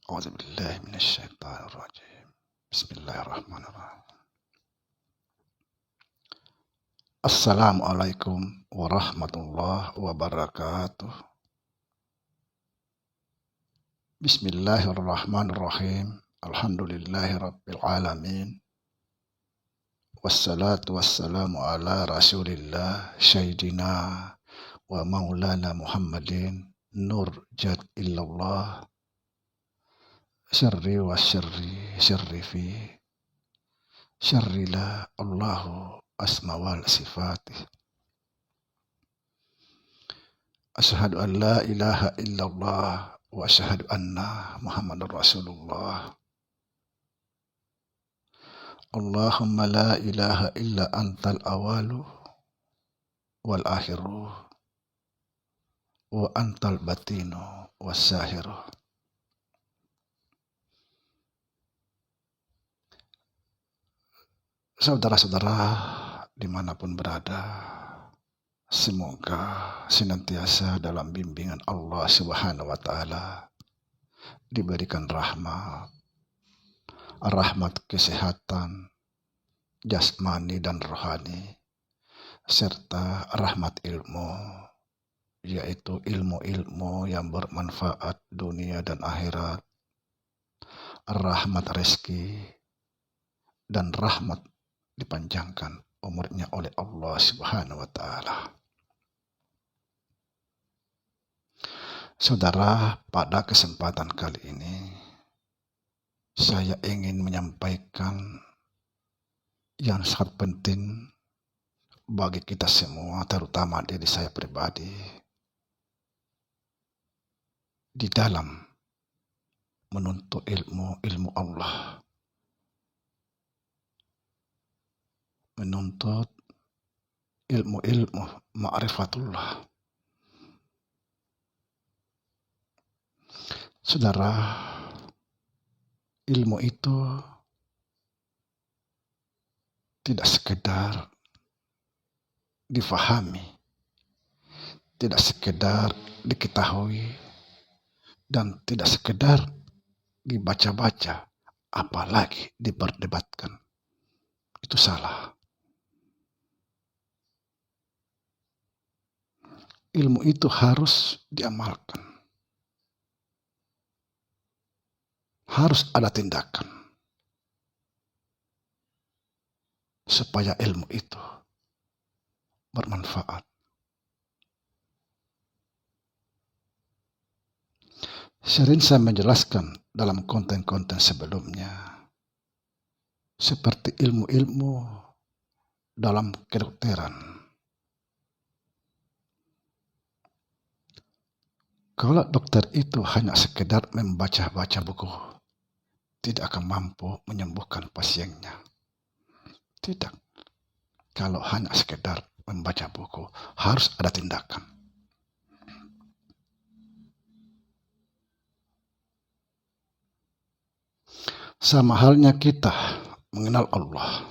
A'udzubillahi minasyaitonirrajim. Bismillahirrahmanirrahim. Assalamualaikum warahmatullahi wabarakatuh. Bismillahirrahmanirrahim. Alhamdulillahi rabbil alamin. Wassalatu wassalamu ala rasulillah Sayyidina wa maulana Muhammadin Nur jad illallah syarri wa syarri fi syarri la Allahu asma wal sifatih. Asyhadu an la ilaha illallah wa asyhadu anna Muhammadar Rasulullah. Allahumma la ilaha illa antal awalu wal akhiru wa antal batinu was sahiru. Saudara-saudara dimanapun berada, semoga senantiasa dalam bimbingan Allah Subhanahu wa Ta'ala, diberikan rahmat kesehatan jasmani dan rohani, serta rahmat ilmu, yaitu ilmu-ilmu yang bermanfaat dunia dan akhirat, rahmat rezeki, dan rahmat dipanjangkan umurnya oleh Allah Subhanahu wa Ta'ala. Saudara, pada kesempatan kali ini saya ingin menyampaikan yang sangat penting bagi kita semua, terutama diri saya pribadi, di dalam menuntut ilmu Allah, menuntut ilmu ma'rifatullah. Saudara, ilmu itu tidak sekedar difahami, tidak sekedar diketahui, dan tidak sekedar dibaca-baca, apalagi diperdebatkan. Itu salah. Ilmu itu harus diamalkan. Harus ada tindakan supaya ilmu itu bermanfaat. Sering saya menjelaskan dalam konten-konten sebelumnya, seperti ilmu-ilmu dalam kedokteran. Kalau dokter itu hanya sekedar membaca-baca buku, tidak akan mampu menyembuhkan pasiennya. Tidak. Kalau hanya sekedar membaca buku, harus ada tindakan. Sama halnya kita mengenal Allah.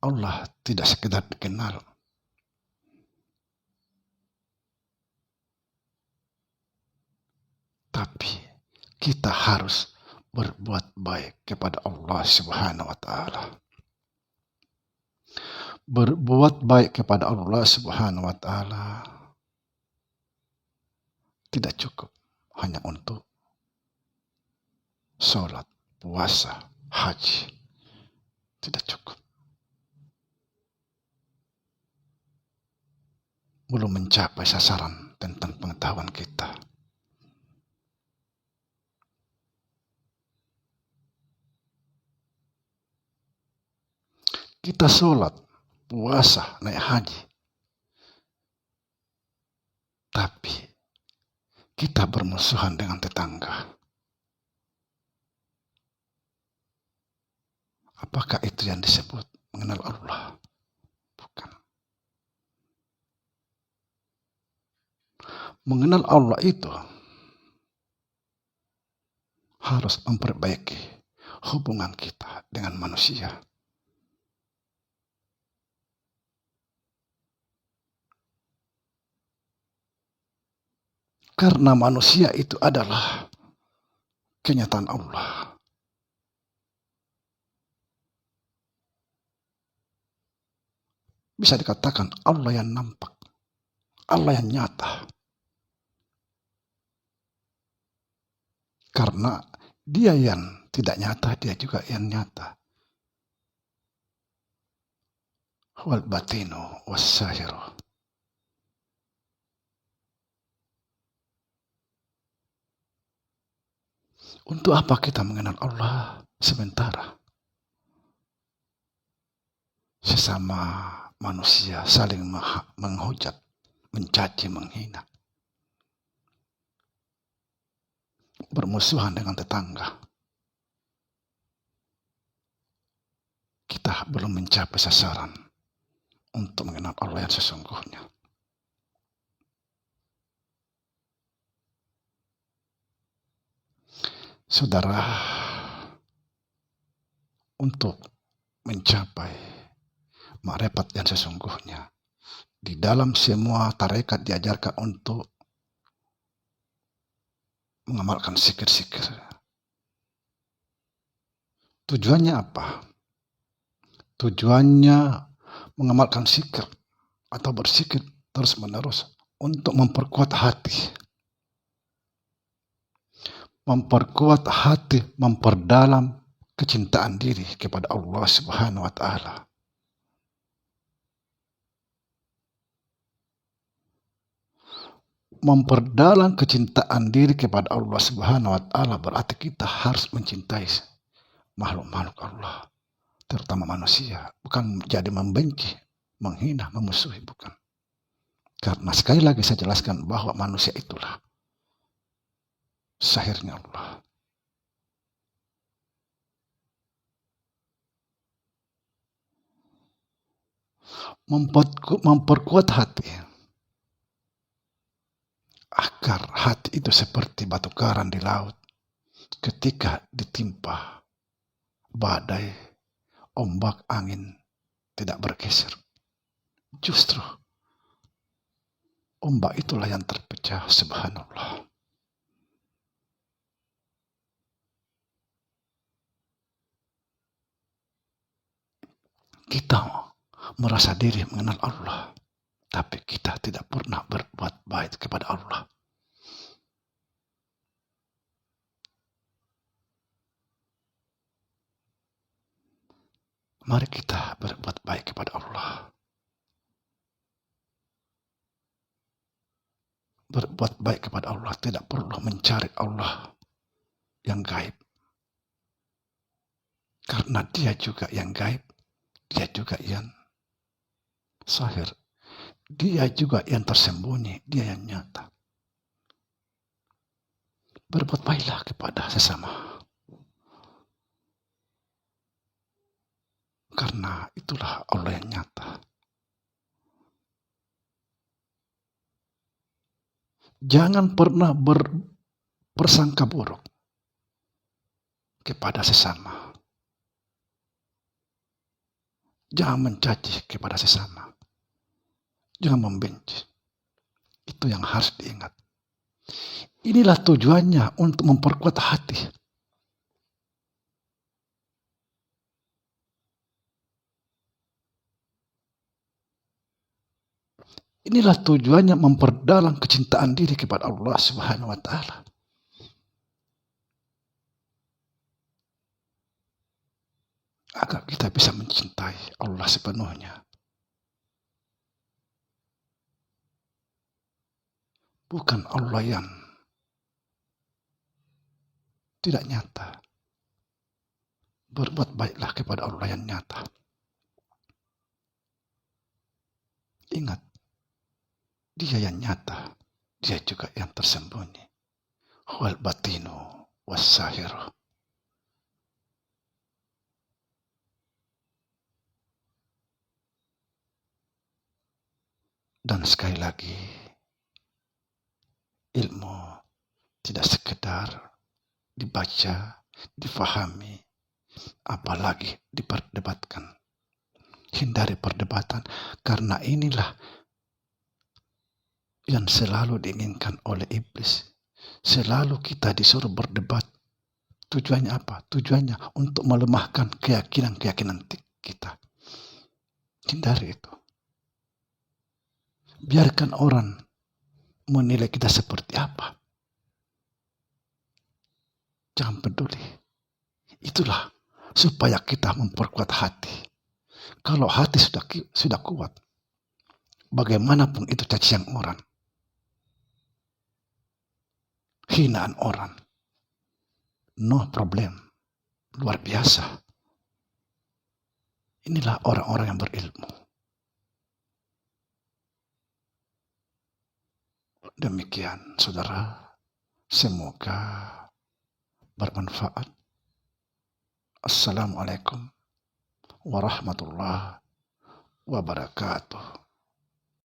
Allah tidak sekedar dikenal, tapi kita harus berbuat baik kepada Allah Subhanahu wa Ta'ala. Berbuat baik kepada Allah Subhanahu wa Ta'ala tidak cukup hanya untuk sholat, puasa, haji. Tidak cukup. Belum mencapai sasaran tentang pengetahuan kita. Kita sholat, puasa, naik haji, tapi kita bermusuhan dengan tetangga. Apakah itu yang disebut mengenal Allah? Bukan. Mengenal Allah itu harus memperbaiki hubungan kita dengan manusia. Karena manusia itu adalah kenyataan Allah. Bisa dikatakan Allah yang nampak, Allah yang nyata. Karena dia yang tidak nyata, dia juga yang nyata. Wal batinu wassahiru. Untuk apa kita mengenal Allah sementara? Sesama manusia saling menghujat, mencaci, menghina. Bermusuhan dengan tetangga. Kita belum mencapai sasaran untuk mengenal Allah yang sesungguhnya. Saudara, untuk mencapai makrifat yang sesungguhnya, di dalam semua tarekat diajarkan untuk mengamalkan zikir-zikir. Tujuannya apa? Tujuannya mengamalkan zikir atau berzikir terus-menerus untuk memperkuat hati. Memperkuat hati, memperdalam kecintaan diri kepada Allah Subhanahu wa Ta'ala. Memperdalam kecintaan diri kepada Allah Subhanahu wa Ta'ala berarti kita harus mencintai makhluk-makhluk Allah, terutama manusia, bukan jadi membenci, menghina, memusuhi, bukan. Karena sekali lagi saya jelaskan bahwa manusia itulah sahirnya Allah. Memperkuat hati agar hati itu seperti batu karang di laut ketika ditimpa badai, ombak, angin tidak bergeser. Justru ombak itulah yang terpecah, subhanallah. Kita merasa diri mengenal Allah, tapi kita tidak pernah berbuat baik kepada Allah. Mari kita berbuat baik kepada Allah. Berbuat baik kepada Allah tidak perlu mencari Allah yang gaib. Karena dia juga yang gaib, dia juga yang sahir, dia juga yang tersembunyi, dia yang nyata. Berbuat baiklah kepada sesama. Karena itulah Allah yang nyata. Jangan pernah berprasangka buruk kepada sesama. Jangan mencaci kepada sesama. Jangan membenci. Itu yang harus diingat. Inilah tujuannya untuk memperkuat hati. Inilah tujuannya memperdalam kecintaan diri kepada Allah Subhanahu wa Ta'ala. Agar kita bisa mencintai Allah sepenuhnya. Bukan Allah yang tidak nyata. Berbuat baiklah kepada Allah yang nyata. Ingat, dia yang nyata, dia juga yang tersembunyi. Wal batinu wassahiru. Dan sekali lagi, ilmu tidak sekedar dibaca, difahami, apalagi diperdebatkan. Hindari perdebatan, karena inilah yang selalu diinginkan oleh iblis. Selalu kita disuruh berdebat. Tujuannya apa? Tujuannya untuk melemahkan keyakinan-keyakinan kita. Hindari itu. Biarkan orang menilai kita seperti apa. Jangan peduli. Itulah supaya kita memperkuat hati. Kalau hati sudah kuat, bagaimanapun itu cacian orang, hinaan orang, no problem, luar biasa. Inilah orang-orang yang berilmu. Demikian, saudara. Semoga bermanfaat. Assalamualaikum warahmatullahi wabarakatuh.